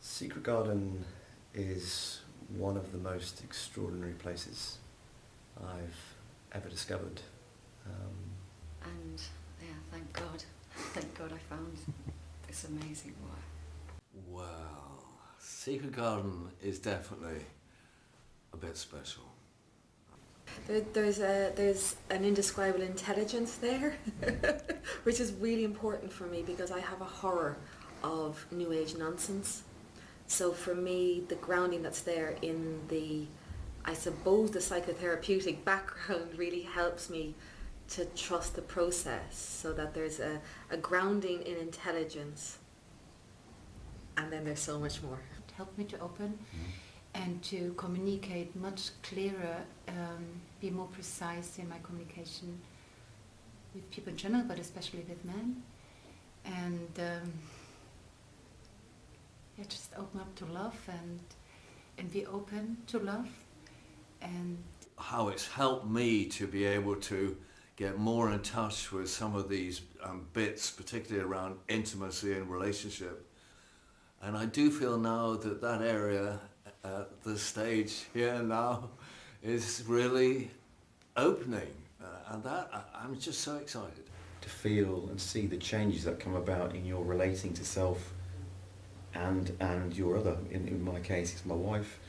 Secret Garden is one of the most extraordinary places I've ever discovered. And yeah, thank God I found this amazing work. Well, Secret Garden is definitely a bit special. There's an indescribable intelligence there, which is really important for me because I have a horror of New Age nonsense. So for me, the grounding that's there in I suppose the psychotherapeutic background really helps me to trust the process, so that there's a grounding in intelligence, and then there's so much more. It helped me to open and to communicate much clearer, be more precise in my communication with people in general, but especially with men. And just open up to love and be open to love. And how it's helped me to be able to get more in touch with some of these bits, particularly around intimacy and relationship. And I do feel now that that area, the stage here now, is really opening. And that, I'm just so excited. To feel and see the changes that come about in your relating to self and your other, in my case it's my wife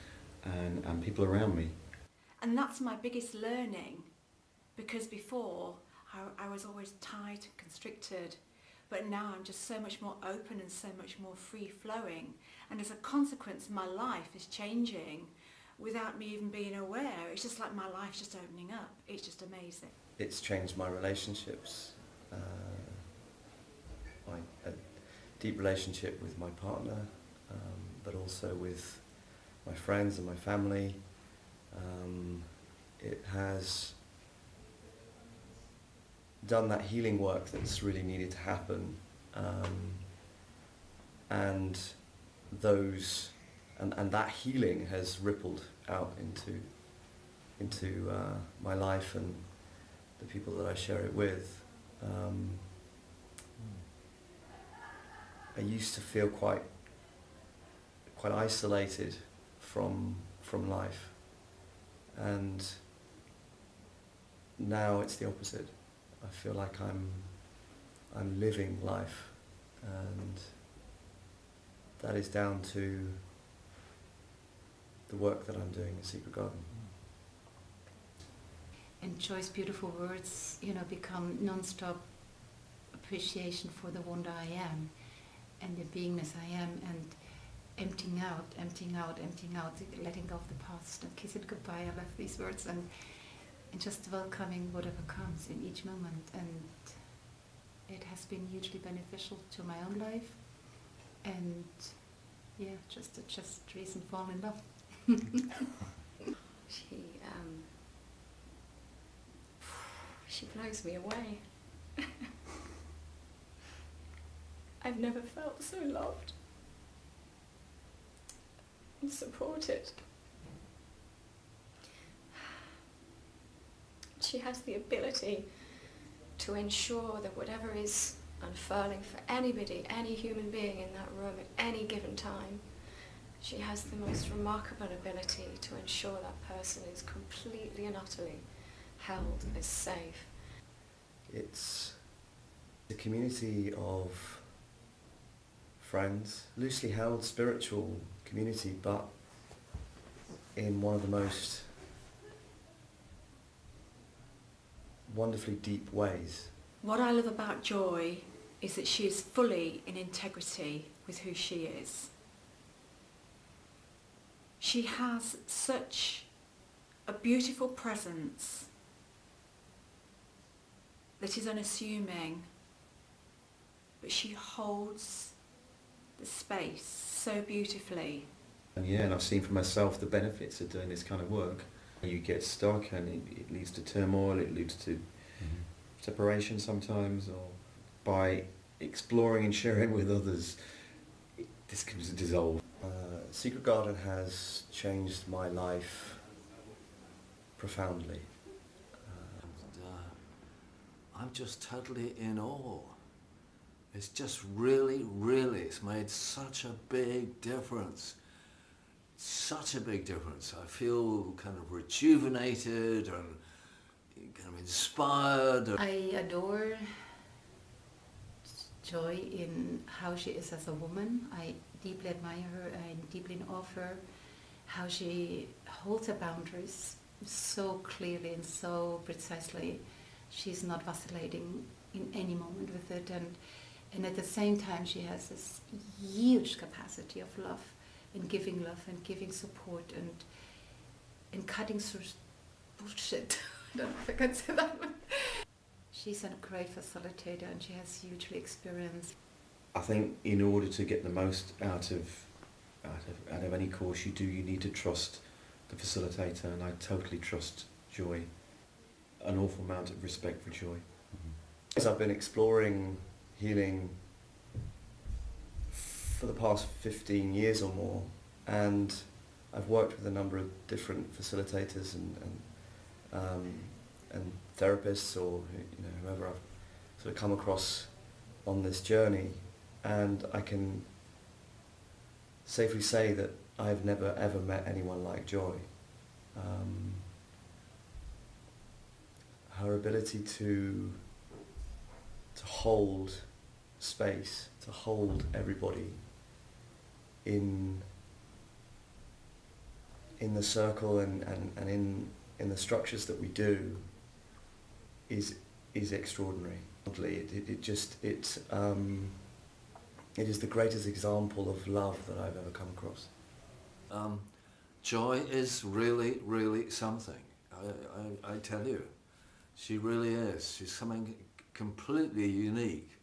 and people around me. And that's my biggest learning, because before I was always tight and constricted, but now I'm just so much more open and so much more free-flowing, and as a consequence my life is changing without me even being aware. It's just like my life's just opening up. It's just amazing. It's changed my relationships, a deep relationship with my partner, but also with my friends and my family. It has done that healing work that's really needed to happen, and that healing has rippled out into my life and the people that I share it with. I used to feel quite isolated from life, and now it's the opposite. I feel like I'm living life, and that is down to the work that I'm doing in Secret Garden. And Joy's beautiful words, become non-stop appreciation for the wonder I am and the beingness I am, and emptying out, letting go of the past and kiss it goodbye. I love these words, and just welcoming whatever comes in each moment. And it has been hugely beneficial to my own life, and just reason to fall in love. She blows me away. I've never felt so loved and supported. She has the ability to ensure that whatever is unfurling for anybody, any human being in that room at any given time, she has the most remarkable ability to ensure that person is completely and utterly held as safe. It's a community of friends, loosely held spiritual community, but in one of the most wonderfully deep ways. What I love about Joy is that she is fully in integrity with who she is. She has such a beautiful presence that is unassuming, but she holds the space so beautifully. And I've seen for myself the benefits of doing this kind of work. You get stuck and it leads to turmoil, it leads to separation sometimes, or by exploring and sharing with others, this can dissolve. Secret Garden has changed my life profoundly. I'm just totally in awe. It's just really, it's made such a big difference. Such a big difference. I feel kind of rejuvenated and kind of inspired. I adore Joy in how she is as a woman. I deeply admire her, I deeply in awe of her, how she holds her boundaries so clearly and so precisely. She's not vacillating in any moment with it, and at the same time she has this huge capacity of love and giving support and cutting through bullshit. I don't know if I can say that. She's a great facilitator and she has hugely experience. I think in order to get the most out of any course you need to trust the facilitator, and I totally trust Joy. An awful amount of respect for Joy. As I've been exploring healing for the past 15 years or more, and I've worked with a number of different facilitators and therapists, or whoever I've sort of come across on this journey, and I can safely say that I've never ever met anyone like Joy. Her ability to hold space, to hold everybody in the circle and in the structures that we do is extraordinary. It is the greatest example of love that I've ever come across. Joy is really something. I tell you, she really is. She's something completely unique.